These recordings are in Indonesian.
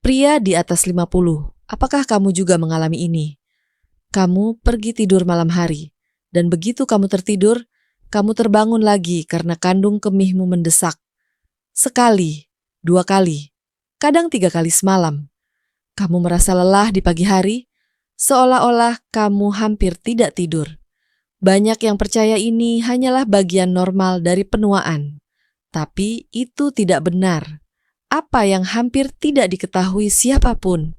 Pria di atas 50, apakah kamu juga mengalami ini? Kamu pergi tidur malam hari, dan begitu kamu tertidur, kamu terbangun lagi karena kandung kemihmu mendesak. Sekali, 2 kali, kadang 3 kali semalam. Kamu merasa lelah di pagi hari, seolah-olah kamu hampir tidak tidur. Banyak yang percaya ini hanyalah bagian normal dari penuaan. Tapi itu tidak benar. Apa yang hampir tidak diketahui siapapun,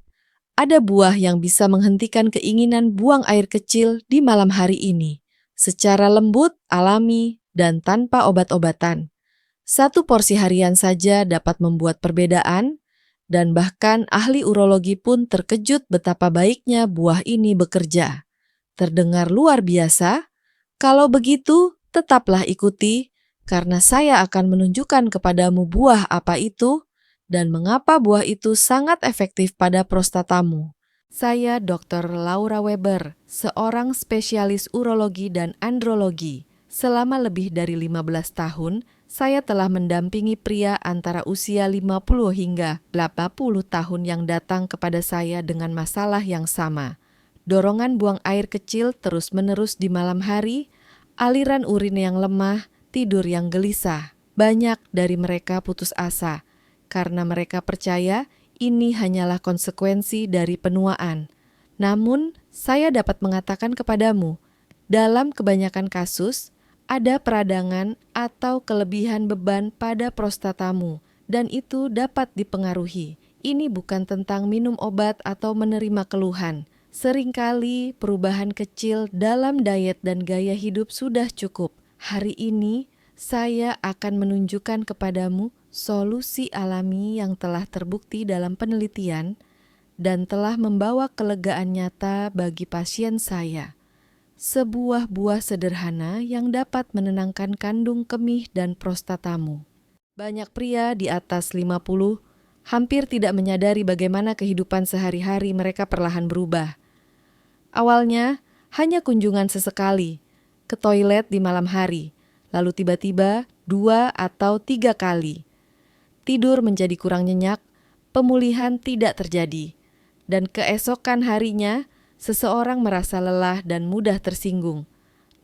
ada buah yang bisa menghentikan keinginan buang air kecil di malam hari ini, secara lembut, alami, dan tanpa obat-obatan. 1 porsi harian saja dapat membuat perbedaan, dan bahkan ahli urologi pun terkejut betapa baiknya buah ini bekerja. Terdengar luar biasa? Kalau begitu, tetaplah ikuti, karena saya akan menunjukkan kepadamu buah apa itu, dan mengapa buah itu sangat efektif pada prostatamu. Saya Dr. Laura Weber, seorang spesialis urologi dan andrologi. Selama lebih dari 15 tahun, saya telah mendampingi pria antara usia 50 hingga 80 tahun yang datang kepada saya dengan masalah yang sama. Dorongan buang air kecil terus-menerus di malam hari, aliran urin yang lemah, tidur yang gelisah. Banyak dari mereka putus asa, karena mereka percaya ini hanyalah konsekuensi dari penuaan. Namun, saya dapat mengatakan kepadamu, dalam kebanyakan kasus, ada peradangan atau kelebihan beban pada prostatamu, dan itu dapat dipengaruhi. Ini bukan tentang minum obat atau menerima keluhan. Seringkali perubahan kecil dalam diet dan gaya hidup sudah cukup. Hari ini, saya akan menunjukkan kepadamu solusi alami yang telah terbukti dalam penelitian dan telah membawa kelegaan nyata bagi pasien saya. Sebuah buah sederhana yang dapat menenangkan kandung kemih dan prostatamu. Banyak pria di atas 50 hampir tidak menyadari bagaimana kehidupan sehari-hari mereka perlahan berubah. Awalnya hanya kunjungan sesekali ke toilet di malam hari, lalu tiba-tiba 2 atau 3 kali. Tidur menjadi kurang nyenyak, pemulihan tidak terjadi, dan keesokan harinya seseorang merasa lelah dan mudah tersinggung.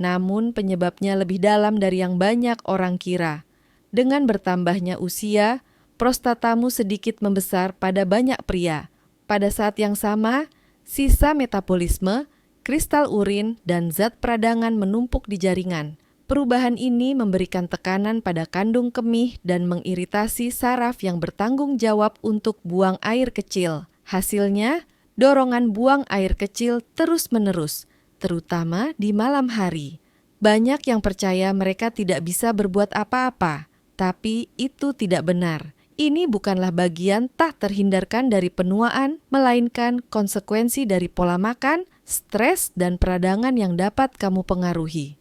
Namun penyebabnya lebih dalam dari yang banyak orang kira. Dengan bertambahnya usia, prostatamu sedikit membesar pada banyak pria. Pada saat yang sama, sisa metabolisme, kristal urin, dan zat peradangan menumpuk di jaringan. Perubahan ini memberikan tekanan pada kandung kemih dan mengiritasi saraf yang bertanggung jawab untuk buang air kecil. Hasilnya, dorongan buang air kecil terus-menerus, terutama di malam hari. Banyak yang percaya mereka tidak bisa berbuat apa-apa, tapi itu tidak benar. Ini bukanlah bagian tak terhindarkan dari penuaan, melainkan konsekuensi dari pola makan, stres, dan peradangan yang dapat kamu pengaruhi.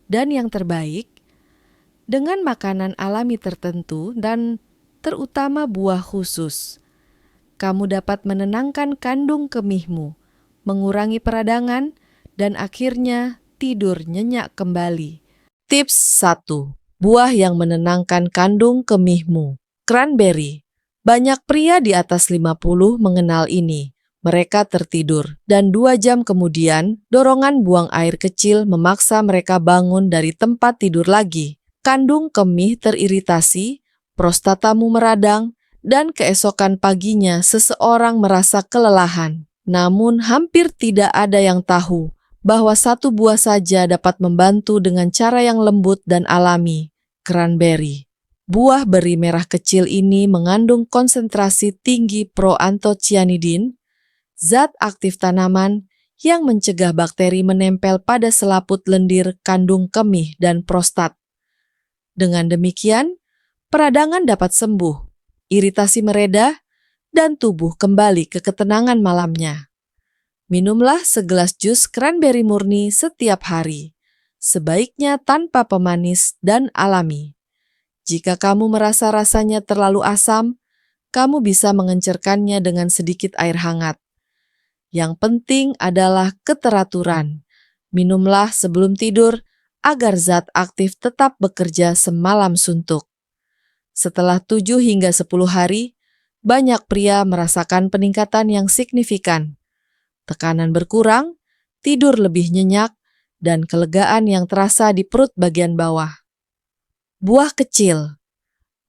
Dan yang terbaik, dengan makanan alami tertentu dan terutama buah khusus, kamu dapat menenangkan kandung kemihmu, mengurangi peradangan, dan akhirnya tidur nyenyak kembali. Tips 1. Buah yang menenangkan kandung kemihmu. Cranberry. Banyak pria di atas 50 mengenal ini. Mereka tertidur, dan 2 jam kemudian, dorongan buang air kecil memaksa mereka bangun dari tempat tidur lagi. Kandung kemih teriritasi, prostatamu meradang, dan keesokan paginya seseorang merasa kelelahan. Namun hampir tidak ada yang tahu bahwa 1 buah saja dapat membantu dengan cara yang lembut dan alami. Cranberry. Buah beri merah kecil ini mengandung konsentrasi tinggi proantocianidin, zat aktif tanaman yang mencegah bakteri menempel pada selaput lendir kandung kemih dan prostat. Dengan demikian, peradangan dapat sembuh, iritasi mereda, dan tubuh kembali ke ketenangan malamnya. Minumlah segelas jus cranberry murni setiap hari, sebaiknya tanpa pemanis dan alami. Jika kamu merasa rasanya terlalu asam, kamu bisa mengencerkannya dengan sedikit air hangat. Yang penting adalah keteraturan. Minumlah sebelum tidur agar zat aktif tetap bekerja semalam suntuk. Setelah 7 hingga 10 hari, banyak pria merasakan peningkatan yang signifikan. Tekanan berkurang, tidur lebih nyenyak, dan kelegaan yang terasa di perut bagian bawah. Buah kecil,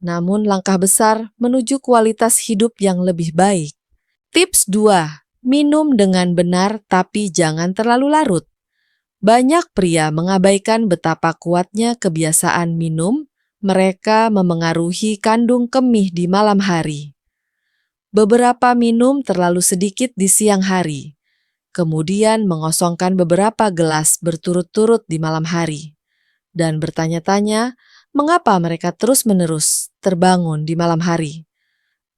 namun langkah besar menuju kualitas hidup yang lebih baik. Tips 2. Minum dengan benar tapi jangan terlalu larut. Banyak pria mengabaikan betapa kuatnya kebiasaan minum. Mereka memengaruhi kandung kemih di malam hari. Beberapa minum terlalu sedikit di siang hari, kemudian mengosongkan beberapa gelas berturut-turut di malam hari, dan bertanya-tanya mengapa mereka terus-menerus terbangun di malam hari.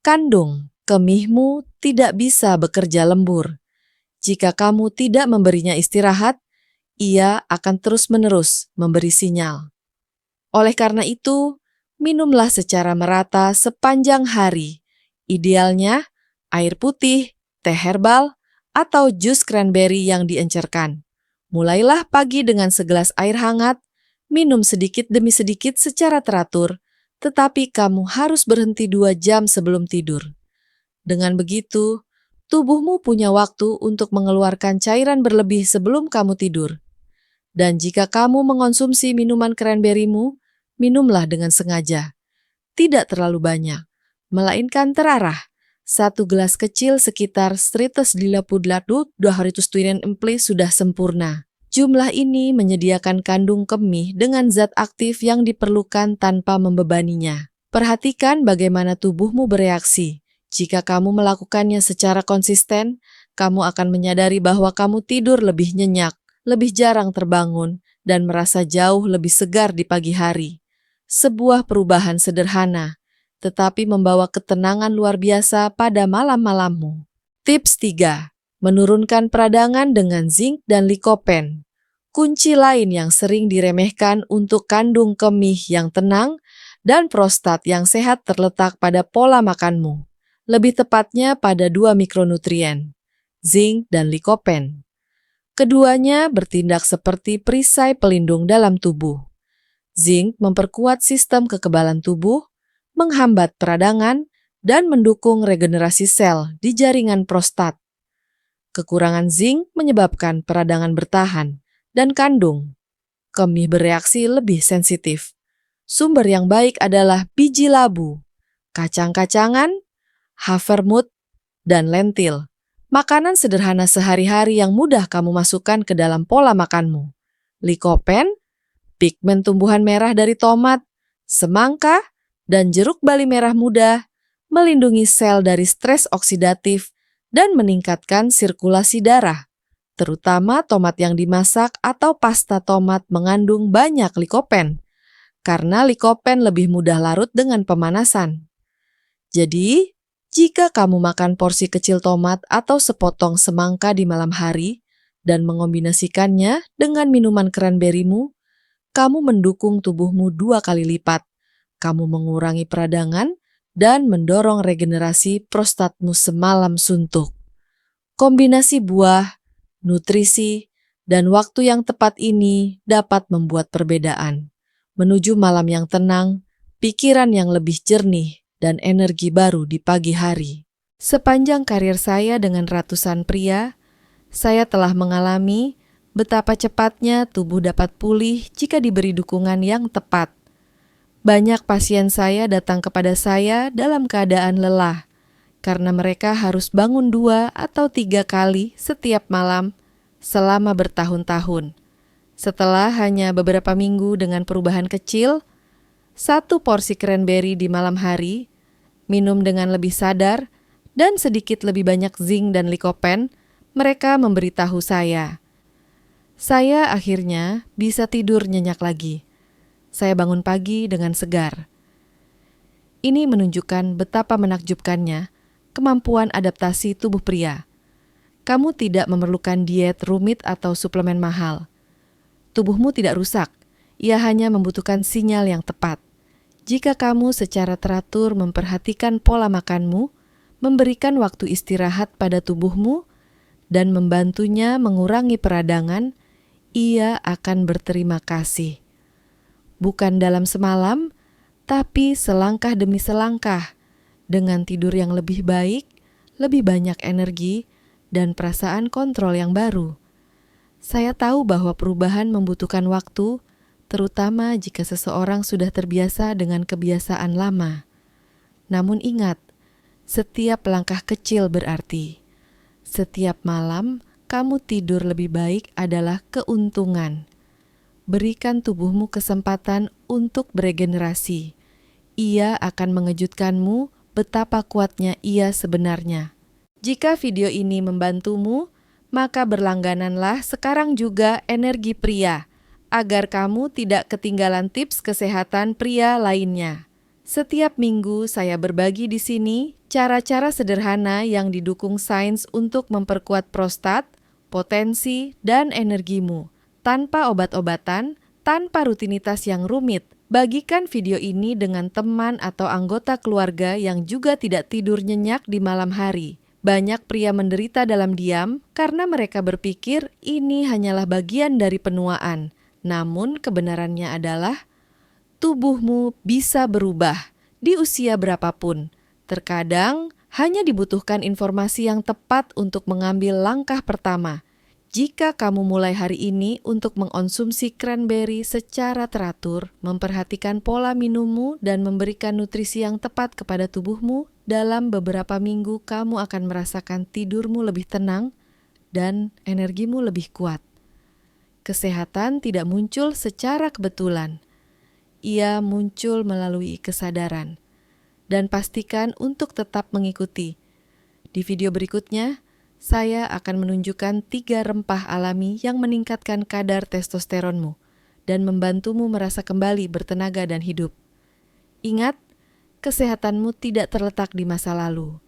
Kandung kemihmu tidak bisa bekerja lembur. Jika kamu tidak memberinya istirahat, ia akan terus-menerus memberi sinyal. Oleh karena itu, minumlah secara merata sepanjang hari. Idealnya, air putih, teh herbal, atau jus cranberry yang diencerkan. Mulailah pagi dengan segelas air hangat, minum sedikit demi sedikit secara teratur, tetapi kamu harus berhenti 2 jam sebelum tidur. Dengan begitu, tubuhmu punya waktu untuk mengeluarkan cairan berlebih sebelum kamu tidur. Dan jika kamu mengonsumsi minuman cranberry-mu, minumlah dengan sengaja. Tidak terlalu banyak, melainkan terarah. 1 gelas kecil sekitar 358 200 sudah sempurna. Jumlah ini menyediakan kandung kemih dengan zat aktif yang diperlukan tanpa membebaninya. Perhatikan bagaimana tubuhmu bereaksi. Jika kamu melakukannya secara konsisten, kamu akan menyadari bahwa kamu tidur lebih nyenyak, lebih jarang terbangun, dan merasa jauh lebih segar di pagi hari. Sebuah perubahan sederhana, tetapi membawa ketenangan luar biasa pada malam-malammu. Tips 3. Menurunkan peradangan dengan zinc dan likopen. Kunci lain yang sering diremehkan untuk kandung kemih yang tenang dan prostat yang sehat terletak pada pola makanmu. Lebih tepatnya pada 2 mikronutrien, zinc dan likopen. Keduanya bertindak seperti perisai pelindung dalam tubuh. Zinc memperkuat sistem kekebalan tubuh, menghambat peradangan, dan mendukung regenerasi sel di jaringan prostat. Kekurangan zinc menyebabkan peradangan bertahan dan kandung kemih bereaksi lebih sensitif. Sumber yang baik adalah biji labu, kacang-kacangan, havermut, dan lentil. Makanan sederhana sehari-hari yang mudah kamu masukkan ke dalam pola makanmu. Likopen, pigmen tumbuhan merah dari tomat, semangka, dan jeruk bali merah muda melindungi sel dari stres oksidatif dan meningkatkan sirkulasi darah. Terutama tomat yang dimasak atau pasta tomat mengandung banyak likopen, karena likopen lebih mudah larut dengan pemanasan. Jadi, jika kamu makan porsi kecil tomat atau sepotong semangka di malam hari dan mengombinasikannya dengan minuman cranberry-mu, kamu mendukung tubuhmu 2 kali lipat. Kamu mengurangi peradangan dan mendorong regenerasi prostatmu semalam suntuk. Kombinasi buah, nutrisi, dan waktu yang tepat ini dapat membuat perbedaan. Menuju malam yang tenang, pikiran yang lebih jernih, dan energi baru di pagi hari. Sepanjang karir saya dengan ratusan pria, saya telah mengalami betapa cepatnya tubuh dapat pulih jika diberi dukungan yang tepat. Banyak pasien saya datang kepada saya dalam keadaan lelah, karena mereka harus bangun 2 atau 3 kali setiap malam selama bertahun-tahun. Setelah hanya beberapa minggu dengan perubahan kecil, 1 porsi cranberry di malam hari, minum dengan lebih sadar, dan sedikit lebih banyak zinc dan likopen, mereka memberitahu saya. Saya akhirnya bisa tidur nyenyak lagi. Saya bangun pagi dengan segar. Ini menunjukkan betapa menakjubkannya kemampuan adaptasi tubuh pria. Kamu tidak memerlukan diet rumit atau suplemen mahal. Tubuhmu tidak rusak, ia hanya membutuhkan sinyal yang tepat. Jika kamu secara teratur memperhatikan pola makanmu, memberikan waktu istirahat pada tubuhmu, dan membantunya mengurangi peradangan, ia akan berterima kasih. Bukan dalam semalam, tapi selangkah demi selangkah, Dengan tidur yang lebih baik, lebih banyak energi, dan perasaan kontrol yang baru. Saya tahu bahwa perubahan membutuhkan waktu, terutama jika seseorang sudah terbiasa dengan kebiasaan lama. Namun ingat, setiap langkah kecil berarti. Setiap malam kamu tidur lebih baik adalah keuntungan. Berikan tubuhmu kesempatan untuk beregenerasi. Ia akan mengejutkanmu betapa kuatnya ia sebenarnya. Jika video ini membantumu, maka berlanggananlah sekarang juga Energi Pria, agar kamu tidak ketinggalan tips kesehatan pria lainnya. Setiap minggu saya berbagi di sini cara-cara sederhana yang didukung sains untuk memperkuat prostat, potensi, dan energimu. Tanpa obat-obatan, tanpa rutinitas yang rumit. Bagikan video ini dengan teman atau anggota keluarga yang juga tidak tidur nyenyak di malam hari. Banyak pria menderita dalam diam karena mereka berpikir ini hanyalah bagian dari penuaan. Namun kebenarannya adalah tubuhmu bisa berubah di usia berapapun. Terkadang hanya dibutuhkan informasi yang tepat untuk mengambil langkah pertama. Jika kamu mulai hari ini untuk mengonsumsi cranberry secara teratur, memperhatikan pola minummu dan memberikan nutrisi yang tepat kepada tubuhmu, dalam beberapa minggu kamu akan merasakan tidurmu lebih tenang dan energimu lebih kuat. Kesehatan tidak muncul secara kebetulan. Ia muncul melalui kesadaran. Dan pastikan untuk tetap mengikuti. Di video berikutnya, saya akan menunjukkan 3 rempah alami yang meningkatkan kadar testosteronmu dan membantumu merasa kembali bertenaga dan hidup. Ingat, kesehatanmu tidak terletak di masa lalu.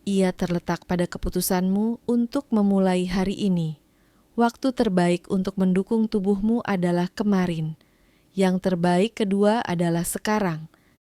Ia terletak pada keputusanmu untuk memulai hari ini. Waktu terbaik untuk mendukung tubuhmu adalah kemarin. Yang terbaik kedua adalah sekarang.